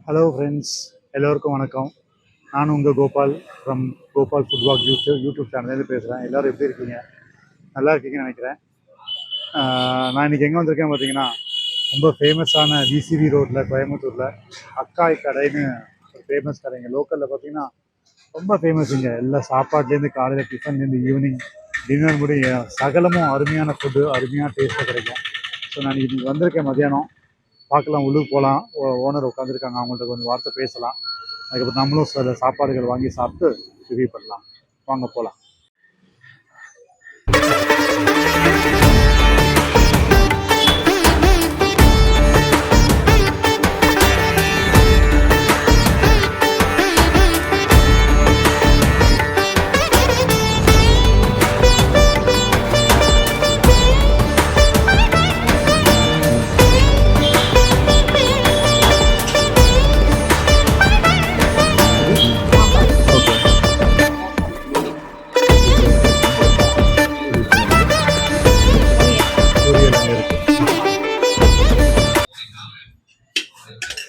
Hello friends, எல்லோருக்கும் வணக்கம். நான் உங்கள் Gopal from Gopal food walk YouTube சேனல்லேருந்து பேசுகிறேன். எல்லோரும் எப்படி இருக்கீங்க? நல்லா இருக்கீங்கன்னு நினைக்கிறேன். நான் இன்றைக்கி எங்கே வந்திருக்கேன் பார்த்தீங்கன்னா, ரொம்ப ஃபேமஸான விசிவி ரோட்டில் கோயம்புத்தூரில் அக்காய் கடைன்னு ஒரு ஃபேமஸ் கடைங்க. லோக்கலில் பார்த்தீங்கன்னா ரொம்ப ஃபேமஸ். இங்கே எல்லா சாப்பாட்லேருந்து காலையில் டிஃபன்லேருந்து ஈவினிங் டின்னர் முடி சகலமும் அருமையான ஃபுட்டு, அருமையான டேஸ்ட்டாக கிடைக்கும். ஸோ நான் இன்றைக்கி வந்திருக்கேன். மதியானம் பார்க்கலாம், உள்ளுக்கு போகலாம். ஓனர் உட்காந்துருக்காங்க, அவங்கள்ட்ட கொஞ்சம் வார்த்தை பேசலாம். அதுக்கப்புறம் நம்மளும் சில சாப்பாடுகள் வாங்கி சாப்பிட்டு ரிவ்யூ பண்ணலாம். வாங்க போகலாம்.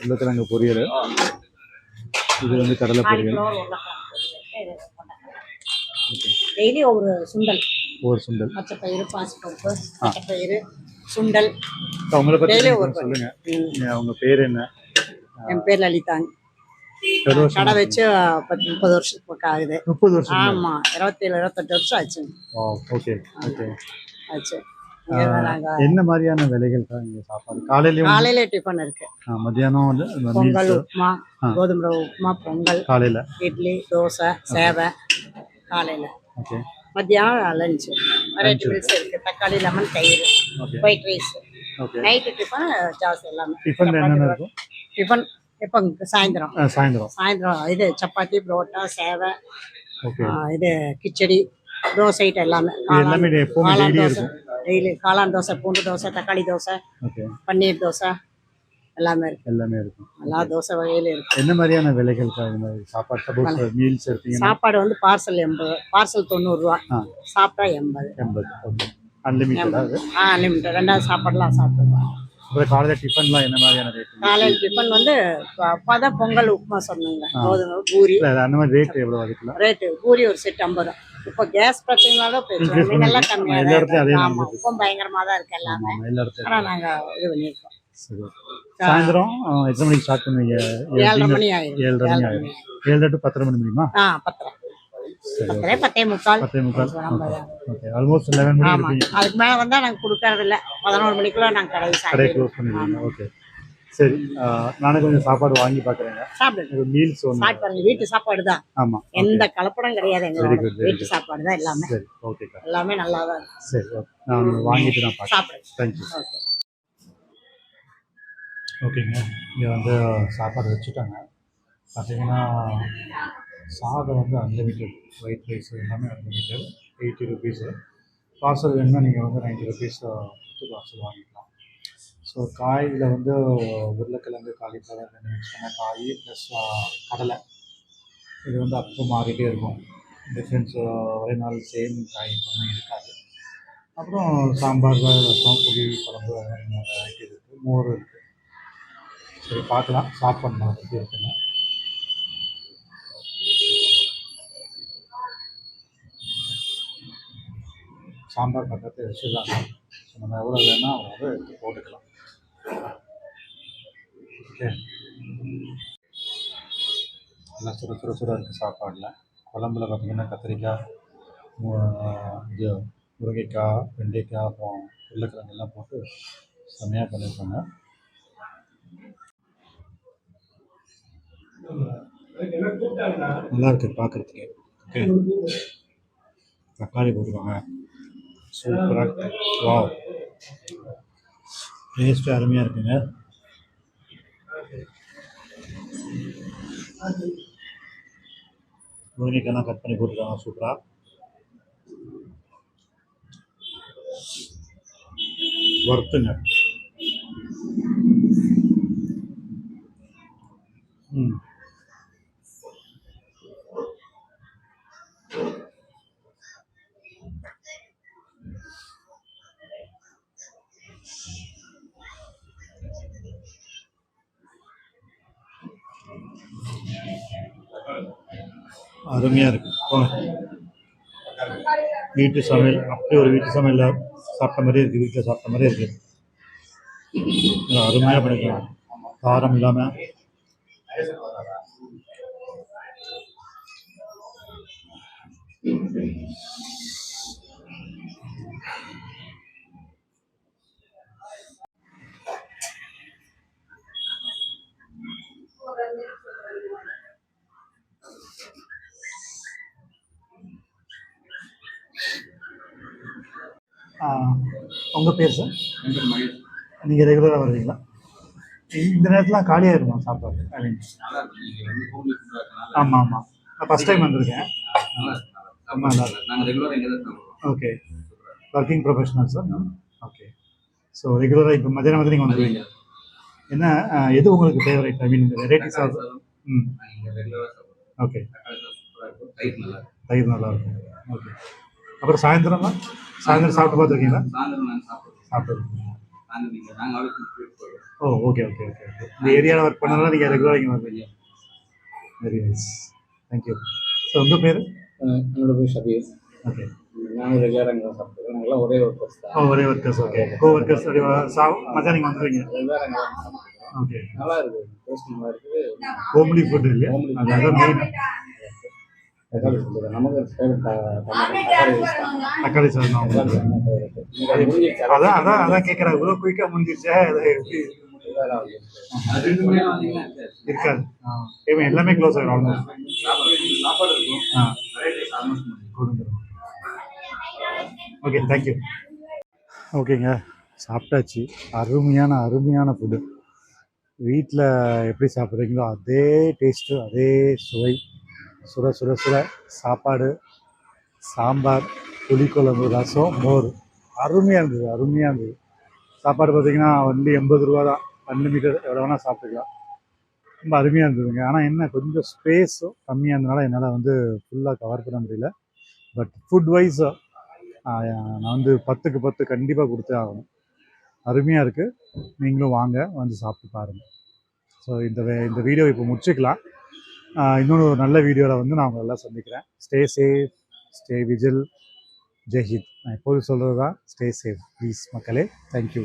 உருளைக்கிழங்கு பொரியல், இது வந்து கடலை பொரியல். டெய்லி ஒரு சுண்டல், பச்சைப்பயிறு, பாசிப்பருப்பு, பச்சைப்பயிறு, சுண்டல். அவங்கள பற்றி சொல்லுங்க. அவங்க பேர் என்ன? என் பேர் லலிதாங்க. கடை வச்சு 30 வருஷம் ஆகுது. 30 வருஷம்? ஆமா, 27-28 வருஷம் ஆச்சு. ஓகே ஓகே ஆச்சு. என்ன மாதிரியான விலைகள் தான் இங்க சாப்பாடு? காலையில டிஃபன் இருக்கு, மத்தியானம் வந்து பொங்கல், உப்புமா, கோதுமை ரவை உப்புமா, பொங்கல், காலையில இட்லி, தோசை, சேவை காலையில. ஓகே. மத்தியானம் லஞ்சு வெரைட்டி மீல்ஸ் இருக்கு, தக்காளி, லெமன், தயிர், ஒயிட் ரைஸ். நைட்டு டிஃபன் ஜாஸ் எல்லாமே. டிஃபன் என்னென்ன இருக்கும்? டிஃபன் எப்போ? சாயந்தரம் இது சப்பாத்தி, புரோட்டா, சேவை, இது கிச்சடி, தோசை ஐட்டம் எல்லாமே. காளான் தோசை டெய்லி, காளான் தோசை, பூண்டு தோசை, தக்காளி தோசை, பன்னீர் தோசை எல்லாமே இருக்கும். எல்லா தோசை வகையிலும் இருக்கு. என்ன மாதிரியான விலைகள் சாப்பாடு? மீல்ஸ் எடுத்தீங்கன்னா சாப்பாடு வந்து பார்சல் 80, பார்சல் 90 ரூபா, சாப்பிட்டா 80. அன்லிமிட்டட். ரெண்டாவது சாப்பாடுலாம் சாப்பிடுவோம். காலையில் டிஃபன்லாம் என்ன மாதிரியான ரேட்? காலையில் டிஃபன் வந்து அப்பதான் பொங்கல், உப்புமா சொன்னாங்க, கோதுமை, பூரி. அந்த மாதிரி ரேட் எவ்வளோ? அதுக்குள்ள ரேட்டு பூரி ஒரு செட் 50. இப்போ கேஸ் பிரச்சனைனால மீனெல்லாம் கம்மியாக இப்போ பயங்கரமாக தான் இருக்கு எல்லாமே. ஆனால் நாங்கள் இது பண்ணியிருக்கோம். சாயந்தரம் எத்தனை மணிக்கு ஸ்டார்ட் பண்ணுவீங்க? 7:30 மணி ஆயிடும். 7:30 to 10:30 மணி முடியுமா? 10:30, 10:45. ஆல்மோஸ்ட் 11 மணி இருப்பீங்க. அதுக்கு மேலே வந்தால் நாங்கள் கொடுக்கறது இல்லை. 11 மணிக்குள்ள நாங்கள் கடை க்ளோஸ் பண்ணிடுவீங்க. ஓகே, சரி. நானும் கொஞ்சம் சாப்பாடு வாங்கி பார்க்குறேங்க. சாப்பிடுங்க. மீல்ஸ் சாப்பிடுங்க. வீட்டு சாப்பாடு தான். ஆமாம், எந்த கலப்படம் கிடையாது. எங்களோட வீட்டு சாப்பாடு தான் எல்லாமே. சரி, ஓகேக்கா. எல்லாமே நல்லா தான் இருக்கு. சரி, நான் வாங்கிட்டு நான் பார்க்குறேன். சாப்பிடுங்க. தேங்க்யூ. ஓகேங்க, இங்கே வந்து சாப்பாடு வச்சுட்டாங்க. பார்த்தீங்கன்னா சாதம் வந்து அன்லிமிட்டெட், ஒயிட் ரைஸ் எல்லாமே அன்லிமிட்டெட், 80 ருபீஸு. பார்சல் வேணுன்னா நீங்கள் வந்து 90 ருபீஸ் கொடுத்து பார்சல் வாங்கிக்கலாம். ஸோ காயில் வந்து உருளைக்கிழங்கு, காலிஃப்ளவர் மிக்ஸ் பண்ண காய் ப்ளஸ் கடலை. இது வந்து அப்போ மாறிட்டே இருக்கும். டிஃப்ரென்ஸ் ஒரே நாள் சேம் காய் ஒன்றும் இருக்காது. அப்புறம் சாம்பார், ரசம், புளி குழம்பு வெரைட்டி இருக்குது, மோர் இருக்குது. சரி, பார்க்கலாம், சாப்பிட்ணும் எப்படி இருக்குன்னு. சாம்பார் பக்கத்தை வச்சுருக்காங்க. ஸோ நம்ம எவ்வளோ வேணால் அவ்வளோ எடுத்து போட்டுக்கலாம். ஓகே, நல்லா சுட இருக்குது சாப்பாடில். குழம்புல பார்த்திங்கன்னா கத்திரிக்காய், இது முருங்கைக்காய், வெண்டைக்காய், அப்புறம் உருளைக்கிழங்கு எல்லாம் போட்டு செம்மையாக பண்ணியிருக்காங்க. நல்லா இருக்குது பார்க்குறதுக்கு. ஓகே, தக்காளி போட்டுருவாங்க, சூப்பராக. வாவ், டேஸ்ட்டு அருமையாக இருக்குங்க. முருங்கைக்கெல்லாம் கட் பண்ணி போட்டுருக்காங்க, சூப்பராக. வறுத்துங்க. அருமையாக இருக்கு. வீட்டு சமையல் அப்படியே ஒரு வீட்டு சமையலில் சாப்பிட்ட மாதிரியே இருக்குது, வீட்டில் சாப்பிட்ட மாதிரியே இருக்குது. அருமையாக பண்ணிக்கலாம், காரம் இல்லாமல். உங்கள் பேர் சார்? நீங்கள் ரெகுலராக வருவீங்களா? இந்த நேரத்தில் காலியாகிருமா சாப்பாடு? ஆமாம் ஆமாம், நான் ஃபஸ்ட் டைம் வந்திருக்கேன். Okay, working professional sir. Okay, so ரெகுலராக இப்போ மத்தியானம் வந்து நீங்கள் வந்துடுவீங்க. என்ன எது உங்களுக்கு ஃபேவரட்? ஐ மீன் இந்த வெரைட்டிஸ் ஆஃப். ஓகே, தயிர் நல்லா இருக்கும். ஓகே, அப்புறம் சாயந்தரம்லாம் சாப்பிட்டு பார்த்துருக்கீங்களா? சாப்பிட்டு. ஓ, ஓகே ஓகே ஓகே ஓகே. இந்த ஏரியாவில் ஒர்க் பண்ணாலும் நீங்கள் ரெகுலராக இங்கே வருவீங்க. Very nice, thank you. ஸோ உங்கள் பேர்? என்னோட பேர் ஷபீர். ஓகே, நானும் ரெகுலராக இங்கே தான் சாப்பிடுவேன். நாங்களாம் ஒரே ஒர்க்கர்ஸ் தான். ஒரே ஒர்க்கர்ஸ். ஓகே, கோ ஒர்க்கர்ஸ். மத்தியானம் நீங்கள் வந்துடுவீங்க. ரெகுலராக இங்கே தான் சாப்பிடுவேன். ஓகே, நல்லா இருக்குது, டேஸ்ட் நல்லா இருக்குது. ஹோம்லி ஃபுட் இல்லையா? அதான் மெயின். தக்காளி சொல்லுங்கள், நமக்கு தக்காளி சாதம். அதான் கேட்குறேன், இவ்வளோ குயிக்காக முடிஞ்சிருச்சா? அதை எப்படி இருக்காது? எல்லாமே க்ளோஸ் ஆகிடும் ஆல்மோஸ்ட். Okay, thank you. ஓகேங்க, சாப்பிட்டாச்சு. அருமையான ஃபுட்டு. வீட்டில் எப்படி சாப்பிட்றீங்களோ அதே டேஸ்ட்டு, அதே சுவை. சுட சுட சுட சாப்பாடு, சாம்பார், புளிக்குழம்பு, ரசம், மோர். அருமையாக இருந்தது. சாப்பாடு பார்த்திங்கன்னா ஒன்லி 80 ரூபா தான், அன்லிமிட்டட், எவ்வளோ வேணால் சாப்பிட்டுக்கலாம். ரொம்ப அருமையாக இருந்ததுங்க. ஆனால் என்ன, கொஞ்சம் ஸ்பேஸும் கம்மியாக இருந்தனால என்னால் வந்து ஃபுல்லாக கவர் பண்ண முடியல. பட் ஃபுட் வைஸ் நான் வந்து 10க்கு 10 கண்டிப்பாக கொடுத்தே ஆகணும். அருமையாக இருக்குது. நீங்களும் வாங்க, வந்து சாப்பிட்டு பாருங்கள். ஸோ இந்த வீடியோ இப்போ முடிச்சுக்கலாம். இன்னொரு நல்ல வீடியோவில் வந்து நான் உங்களை எல்லாம் சந்திக்கிறேன். Stay safe, stay vigil. ஜெய்ஹிந்த். நான் எப்போதும் சொல்கிறது தான், ஸ்டே சேஃப் ப்ளீஸ் மக்களே. தேங்க்யூ.